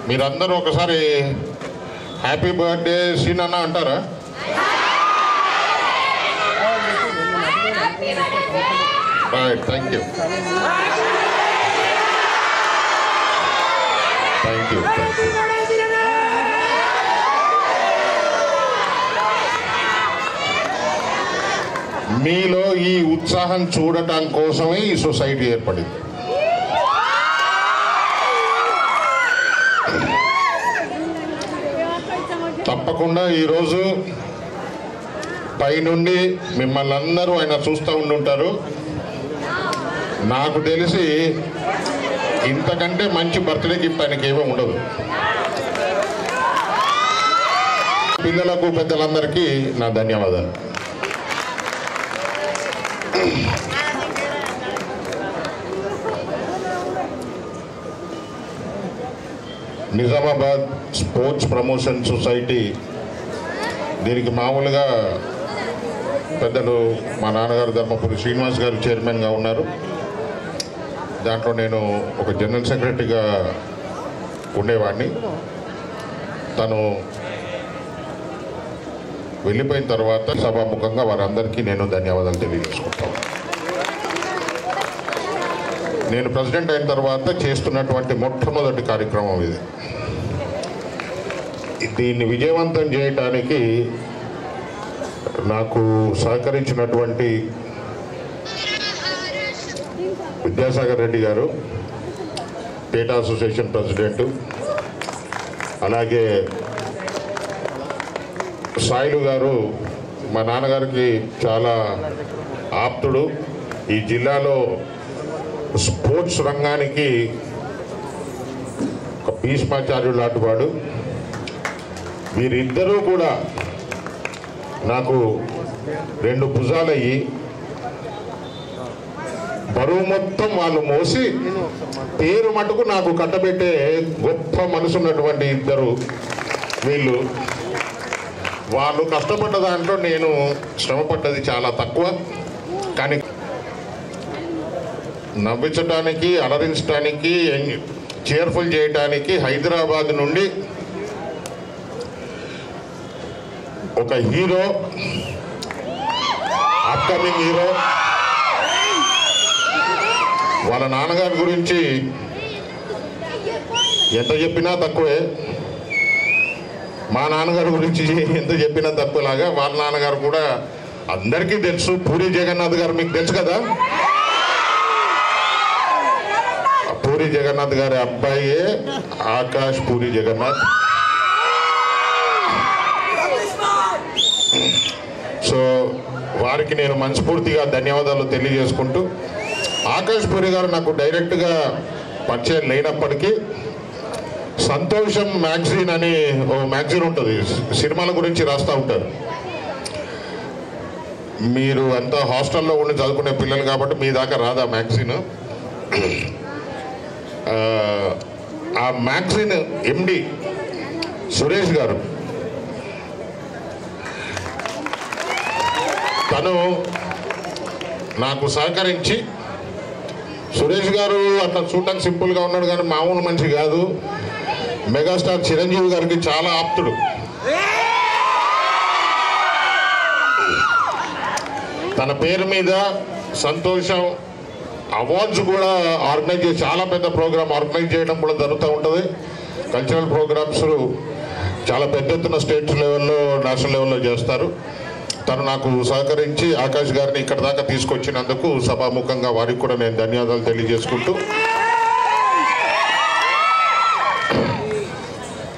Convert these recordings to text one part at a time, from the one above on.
మీరందరూ ఒకసారి happy birthday సీనన్న అంటారా? Right, thank you. Thank you. మీలో ఈ ఉత్సాహం చూడటం కోసమే ఈ సొసైటీ ఏర్పడింది. తప్పకుండా ఈరోజు పైనుండి మిమ్మల్ని అందరూ ఆయన చూస్తూ ఉండుంటారు. నాకు తెలిసి ఇంతకంటే మంచి బర్త్డే గిఫ్ట్ ఆయనకి ఏమీ ఉండదు. పిల్లలకు పెద్దలందరికీ నా ధన్యవాదాలు. నిజామాబాద్ స్పోర్ట్స్ ప్రమోషన్ సొసైటీ, దీనికి మామూలుగా పెద్దలు మా నాన్నగారు ధర్మపురి శ్రీనివాస్ గారు చైర్మన్గా ఉన్నారు. దాంట్లో నేను ఒక జనరల్ సెక్రటరీగా ఉండేవాడిని. తను వెళ్ళిపోయిన తర్వాత సభాముఖంగా వారందరికీ నేను ధన్యవాదాలు తెలియజేసుకుంటాను. నేను ప్రెసిడెంట్ అయిన తర్వాత చేస్తున్నటువంటి మొట్టమొదటి కార్యక్రమం ఇది. దీన్ని విజయవంతం చేయటానికి నాకు సహకరించినటువంటి విద్యాసాగర్ రెడ్డి గారు, పేట అసోసియేషన్ ప్రెసిడెంట్, అలాగే సాయిలు గారు మా నాన్నగారికి చాలా ఆప్తుడు. ఈ జిల్లాలో స్పోర్ట్స్ రంగానికి ఒక భీష్మాచార్యుడు లాంటివాడు. వీరిద్దరూ కూడా నాకు రెండు భుజాలయ్యి బరువు మొత్తం వాళ్ళు మోసి పేరు మటుకు నాకు కట్టబెట్టే గొప్ప మనసున్నటువంటి ఇద్దరు వీళ్ళు. వాళ్ళు కష్టపడ్డ దాంట్లో నేను శ్రమపడ్డది చాలా తక్కువ. కానీ నవ్వించడానికి, అలరించడానికి, చేర్ఫుల్ చేయడానికి హైదరాబాద్ నుండి ఒక హీరో, అప్కమింగ్ హీరో, వాళ్ళ నాన్నగారి గురించి ఎంత చెప్పినా తక్కువే. మా నాన్నగారి గురించి ఎంత చెప్పినా తక్కువలాగా వాళ్ళ నాన్నగారు కూడా అందరికీ తెలుసు. పూరి జగన్నాథ్ గారు మీకు తెలుసు కదా. పూరి జగన్నాథ్ గారి అబ్బాయే ఆకాష్ పూరి జగన్నాథ్. సో వారికి నేను మనస్ఫూర్తిగా ధన్యవాదాలు తెలియజేసుకుంటూ, ఆకాష్ పూరి గారు నాకు డైరెక్ట్గా పరిచయం లేనప్పటికీ సంతోషం మ్యాగజైన్ అని ఓ మ్యాగజైన్ ఉంటుంది, సినిమాల గురించి రాస్తూ ఉంటారు. మీరు అంతా హాస్టల్లో ఉండి చదువుకునే పిల్లలు కాబట్టి మీ దాకా రాదు ఆ మ్యాగజైన్. ఆ మ్యాగజైన్ ఎండి సురేష్ గారు, తను నాకు సహకరించి, సురేష్ గారు అట్లా చూడటానికి సింపుల్గా ఉన్నాడు కానీ మామూలు మనిషి కాదు. మెగాస్టార్ చిరంజీవి గారికి చాలా ఆప్తుడు. తన పేరు మీద సంతోషం అవార్డ్స్ కూడా ఆర్గనైజ్ చేసి, చాలా పెద్ద ప్రోగ్రామ్ ఆర్గనైజ్ చేయడం కూడా జరుగుతూ ఉంటుంది. కల్చరల్ ప్రోగ్రామ్స్ చాలా పెద్ద ఎత్తున స్టేట్ లెవెల్లో, నేషనల్ లెవెల్లో చేస్తారు. తను నాకు సహకరించి ఆకాష్ గారిని ఇక్కడ దాకా తీసుకొచ్చినందుకు సభాముఖంగా వారికి కూడా నేను ధన్యవాదాలు తెలియజేసుకుంటూ,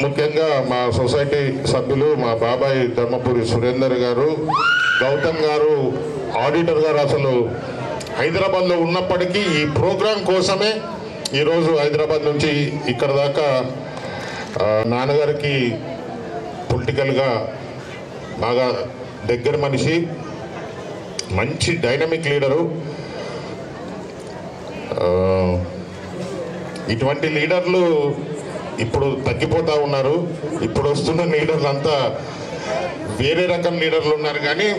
ముఖ్యంగా మా సొసైటీ సభ్యులు మా బాబాయ్ ధర్మపురి సురేందర్ గారు, గౌతమ్ గారు, ఆడిటర్ గారు అసలు హైదరాబాద్లో ఉన్నప్పటికీ ఈ ప్రోగ్రాం కోసమే ఈరోజు హైదరాబాద్ నుంచి ఇక్కడ దాకా. నాన్నగారికి పొలిటికల్గా బాగా దగ్గర మనిషి, మంచి డైనమిక్ లీడరు. ఇటువంటి లీడర్లు ఇప్పుడు తగ్గిపోతూ ఉన్నారు. ఇప్పుడు వస్తున్న లీడర్లు అంతా వేరే రకం లీడర్లు ఉన్నారు, కానీ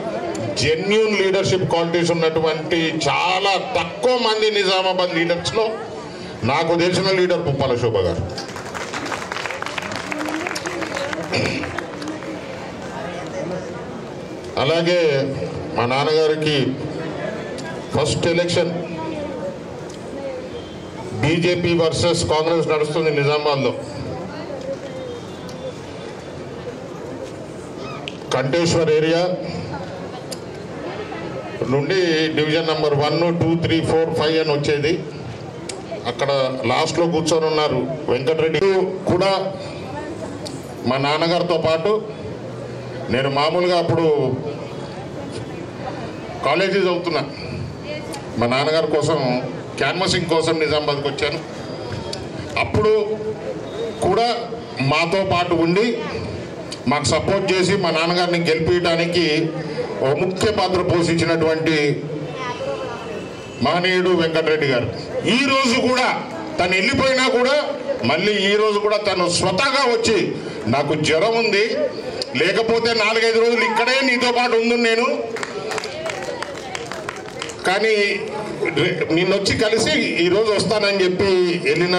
జెన్యూన్ లీడర్షిప్ క్వాలిటీస్ ఉన్నటువంటి చాలా తక్కువ మంది నిజామాబాద్ లీడర్స్లో నాకు తెలిసిన లీడర్ పుప్పాల శోభ గారు. అలాగే మా నాన్నగారికి first election BJP versus Congress నడుస్తుంది నిజామాబాద్లో. కంటేశ్వర్ ఏరియా నుండి డివిజన్ నెంబర్ 1, 2, 3, 4, 5 అని వచ్చేది. అక్కడ లాస్ట్లో కూర్చొని ఉన్నారు వెంకటరెడ్డి కూడా. మా నాన్నగారితో పాటు నేను మామూలుగా అప్పుడు కాలేజీ చదువుతున్నా. మా నాన్నగారి కోసం క్యాన్వాసింగ్ కోసం నిజామాబాద్కి వచ్చాను. అప్పుడు కూడా మాతో పాటు ఉండి మాకు సపోర్ట్ చేసి మా నాన్నగారిని గెలిపించడానికి ఒక ముఖ్య పాత్ర పోషించినటువంటి మహనీయుడు వెంకటరెడ్డి గారు. ఈరోజు కూడా తను వెళ్ళిపోయినా కూడా మళ్ళీ ఈరోజు కూడా తను స్వతహాగా వచ్చి నాకు జ్వరం ఉంది, లేకపోతే 4-5 రోజులు ఇక్కడే నీతో పాటు ఉంది నేను, కానీ నిన్నొచ్చి కలిసి ఈరోజు వస్తానని చెప్పి వెళ్ళిన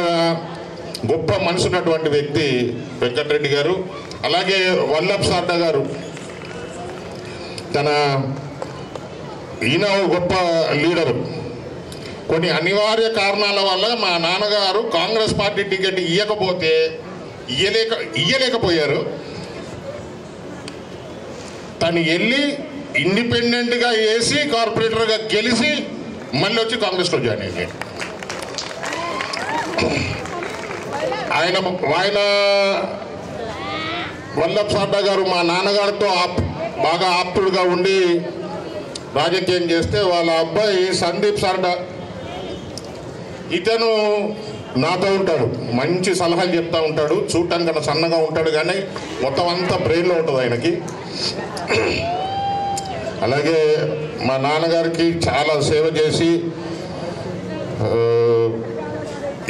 గొప్ప మనసు ఉన్నటువంటి వ్యక్తి వెంకటరెడ్డి గారు. అలాగే వల్లభ్ సార్డా గారు, ఈయన గొప్ప లీడరు. కొన్ని అనివార్య కారణాల వల్ల మా నాన్నగారు కాంగ్రెస్ పార్టీ టికెట్ ఇయ్యలేకపోయారు. తను వెళ్ళి ఇండిపెండెంట్గా వేసి కార్పొరేటర్గా గెలిచి మళ్ళీ వచ్చి కాంగ్రెస్లో జాయిన్ అయ్యాడు. ఆయన వల్లభ్ సార్డా గారు మా నాన్నగారితో బాగా ఆప్తుడుగా ఉండి రాజకీయం చేస్తే వాళ్ళ అబ్బాయి సందీప్ సార్డా, ఇతను నాతో ఉంటాడు, మంచి సలహాలు చెప్తూ ఉంటాడు. చూడటానికి సన్నగా ఉంటాడు కానీ మొత్తం అంతా బ్రెయిన్లో ఉంటుంది ఆయనకి. అలాగే మా నాన్నగారికి చాలా సేవ చేసి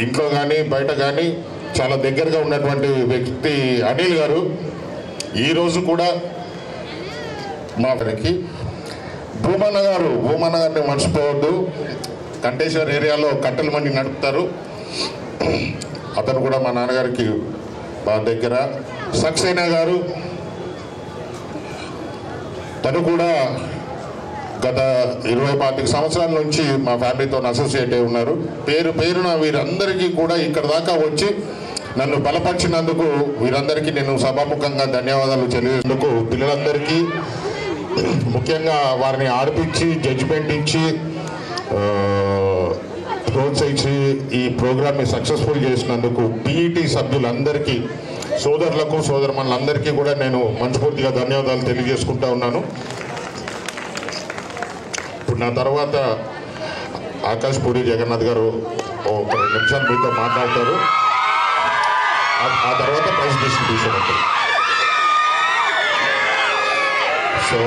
ఇంట్లో కానీ బయట కానీ చాలా దగ్గరగా ఉన్నటువంటి వ్యక్తి అనిల్ గారు. ఈరోజు కూడా మా గారికి భూమన్న గారిని మర్చిపోవద్దు. కంటేశ్వర్ ఏరియాలో కట్టెల మండి నడుపుతారు. అతను కూడా మా నాన్నగారికి బాగా దగ్గర. సక్సేనా గారు, తను కూడా గత 20-25 సంవత్సరాల నుంచి మా ఫ్యామిలీతో అసోసియేట్ అయి ఉన్నారు. పేరున వీరందరికీ కూడా ఇక్కడ దాకా వచ్చి నన్ను బలపరిచినందుకు వీరందరికీ నేను సభాముఖంగా ధన్యవాదాలు తెలియజేందుకు, పిల్లలందరికీ ముఖ్యంగా వారిని ఆడిపించి జడ్జిమెంట్ ఇచ్చి ప్రోత్సహించి ఈ ప్రోగ్రామ్ని సక్సెస్ఫుల్ చేసినందుకు పీఈటీ సభ్యులందరికీ, సోదరులకు సోదరమణులందరికీ కూడా నేను మనస్ఫూర్తిగా ధన్యవాదాలు తెలియజేసుకుంటా ఉన్నాను. ఇప్పుడు నా తర్వాత ఆకాష్ పూరి జగన్నాథ్ గారు ఒక 2 నిమిషాలు మీతో మాట్లాడతారు. ఆ తర్వాత ప్రెజెంటేషన్ తీసుకుంటారు. సో